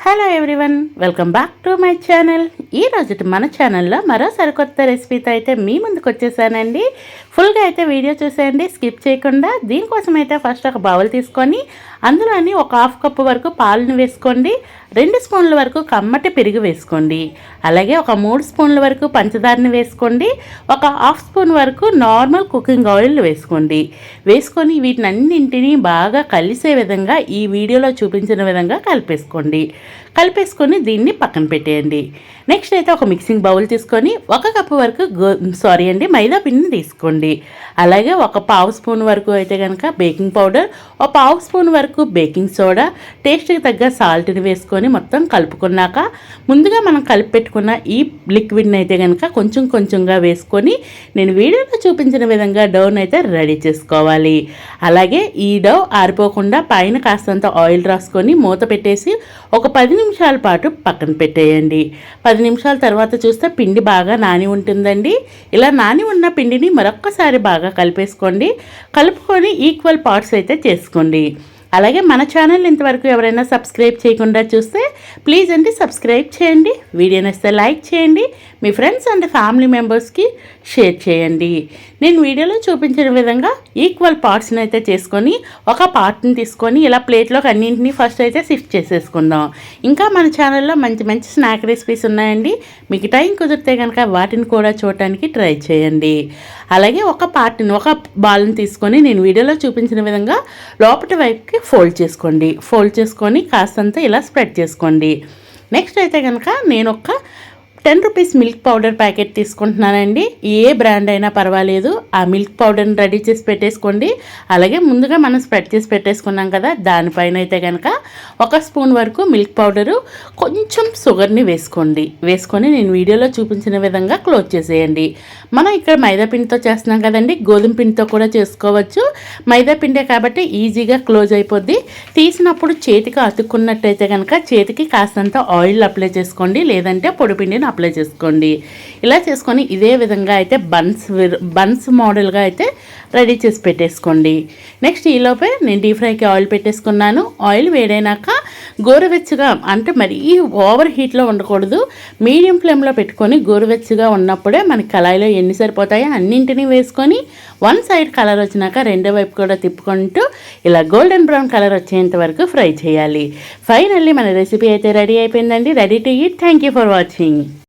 Hello everyone, welcome back to my channel. ఈ రోజు మన ఛానల్లో మరో సరికొత్త రెసిపీతో అయితే మీ ముందుకు వచ్చేసానండి. ఫుల్గా అయితే వీడియో చూసేయండి, స్కిప్ చేయకుండా. దీనికోసం అయితే ఫస్ట్ ఒక బౌల్ తీసుకొని అందులోని ఒక హాఫ్ కప్పు వరకు పాలను వేసుకోండి, 2 స్పూన్ల వరకు కమ్మటి పెరుగు వేసుకోండి, అలాగే ఒక 3 స్పూన్ల వరకు పంచదారని వేసుకోండి, ఒక హాఫ్ స్పూన్ వరకు నార్మల్ కుకింగ్ ఆయిల్ వేసుకోండి. వేసుకొని వీటినన్నింటినీ బాగా కలిసే విధంగా ఈ వీడియోలో చూపించిన విధంగా కలిపేసుకొని దీన్ని పక్కన పెట్టేయండి. నెక్స్ట్ అయితే ఒక మిక్సింగ్ బౌల్ తీసుకొని 1 కప్పు వరకు మైదా పిండిని తీసుకోండి. అలాగే ఒక పావు స్పూన్ వరకు అయితే కనుక బేకింగ్ పౌడర్, ఒక పావు స్పూన్ వరకు బేకింగ్ సోడా, టేస్ట్కి తగ్గ సాల్ట్ని వేసుకొని మొత్తం కలుపుకున్నాక ముందుగా మనం కలిపి పెట్టుకున్న ఈ లిక్విడ్ని అయితే కనుక కొంచెం కొంచెంగా వేసుకొని నేను వీడియోలో చూపించిన విధంగా డౌన్ అయితే రెడీ చేసుకోవాలి. అలాగే ఈ డౌ ఆరిపోకుండా పైన కాస్తంత ఆయిల్ రాసుకొని మూత పెట్టేసి ఒక 10 నిమిషాల పాటు పక్కన పెట్టేయండి. 10 నిమిషాల తర్వాత చూస్తే పిండి బాగా నాని ఉంటుందండి. ఇలా నాని ఉన్న పిండిని మరొక్కసారి బాగా కలుపుకొని ఈక్వల్ పార్ట్స్ అయితే చేసుకోండి. అలాగే మన ఛానల్ ఇంతవరకు ఎవరైనా సబ్స్క్రైబ్ చేయకుండా చూస్తే ప్లీజ్ అండి సబ్స్క్రైబ్ చేయండి, వీడియో నచ్చితే లైక్ చేయండి, మీ ఫ్రెండ్స్ అండ్ ఫ్యామిలీ మెంబర్స్కి షేర్ చేయండి. నేను వీడియోలో చూపించిన విధంగా ఈక్వల్ పార్ట్స్ని అయితే చేసుకొని ఒక పార్ట్ని తీసుకొని ఇలా ప్లేట్లోకి అన్నింటినీ ఫస్ట్ అయితే షిఫ్ట్ చేసేసుకుందాం. ఇంకా మన ఛానల్లో మంచి మంచి స్నాక్ రెసిపీస్ ఉన్నాయండి, మీకు టైం కుదిరితే కనుక వాటిని కూడా చూడటానికి ట్రై చేయండి. అలాగే ఒక బాల్ని తీసుకొని నేను వీడియోలో చూపించిన విధంగా లోపటి వైపుకి ఫోల్డ్ చేసుకొని కాస్తంత ఇలా స్ప్రెడ్ చేసుకోండి. నెక్స్ట్ అయితే కనుక నేను ఒక 10 రూపీస్ మిల్క్ పౌడర్ ప్యాకెట్ తీసుకుంటున్నానండి. ఏ బ్రాండ్ అయినా పర్వాలేదు. ఆ మిల్క్ పౌడర్ని రెడీ చేసి పెట్టేసుకోండి. అలాగే ముందుగా మనం స్ప్రెడ్ చేసి పెట్టేసుకున్నాం కదా, దానిపైన అయితే కనుక 1 స్పూన్ వరకు మిల్క్ పౌడరు, కొంచెం షుగర్ని వేసుకొని నేను వీడియోలో చూపించిన విధంగా క్లోజ్ చేసేయండి. మనం ఇక్కడ మైదా పిండితో చేస్తున్నాం కదండి, గోధుమ పిండితో కూడా చేసుకోవచ్చు. మైదా పిండే కాబట్టి ఈజీగా క్లోజ్ అయిపోద్ది. తీసినప్పుడు చేతికి అతుక్కున్నట్టయితే కనుక చేతికి కాస్తంత ఆయిల్ అప్లై చేసుకోండి, లేదంటే పొడి పిండిని అప్లై చేసుకోండి. ఇలా చేసుకొని ఇదే విధంగా అయితే బన్స్ మోడల్గా అయితే రెడీ చేసి పెట్టేసుకోండి. నెక్స్ట్ ఈలోపే నేను డీప్ ఫ్రైకి ఆయిల్ పెట్టేసుకున్నాను. ఆయిల్ వేడైనాక గోరువెచ్చగా, అంటే మరీ ఓవర్ హీట్లో ఉండకూడదు, మీడియం ఫ్లేమ్లో పెట్టుకొని గోరువెచ్చగా ఉన్నప్పుడే మనకి కళాయిలో ఎన్ని సరిపోతాయో అన్నింటినీ వేసుకొని 1 సైడ్ కలర్ వచ్చినాక రెండో వైపు కూడా తిప్పుకుంటూ ఇలా గోల్డెన్ బ్రౌన్ కలర్ వచ్చేంత వరకు ఫ్రై చేయాలి. ఫైనల్లీ మన రెసిపీ అయితే రెడీ అయిపోయిందండి. Ready to eat. Thank you for watching.